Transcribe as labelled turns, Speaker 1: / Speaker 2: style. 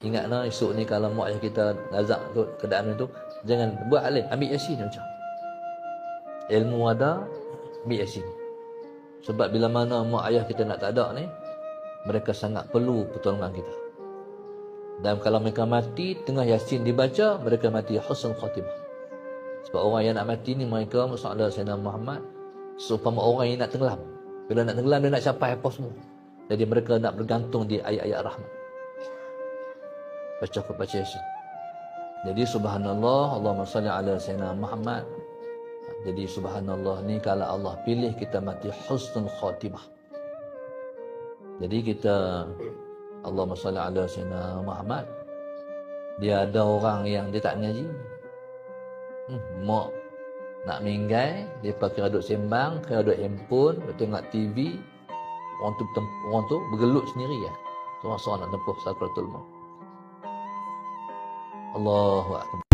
Speaker 1: Ingatlah esok ni kalau mak ayah kita lazak tu keadaan tu, jangan buat alih, ambil Yasin macam. Ilmu ada, ambil Yasin. Sebab bila mana mak ayah kita nak tak ada ni, mereka sangat perlu pertolongan kita. Dan kalau mereka mati tengah Yasin dibaca, mereka mati husnul khatimah. Sebab orang yang nak mati ni mereka masalah Sayyidina Muhammad seumpama orang yang nak tenggelam. Bila nak tenggelam dia nak capai apa semua. Jadi mereka nak bergantung di ayat-ayat rahmat. Baca Yasin. Jadi subhanallah, Allahumma salli ala Sayyidina Muhammad. Jadi subhanallah ni kalau Allah pilih kita mati husnul khatimah. Jadi kita Allahumma salli ala Sayyidina Muhammad. Dia ada orang yang dia tak ngaji. Mak nak meninggal, dia pakai duduk sembang, kira duduk handphone, duduk tengok TV. Orang tu bergelut sendiri ya. Seorang-seorang nak tempuh sakratul maut. Allahu akbar.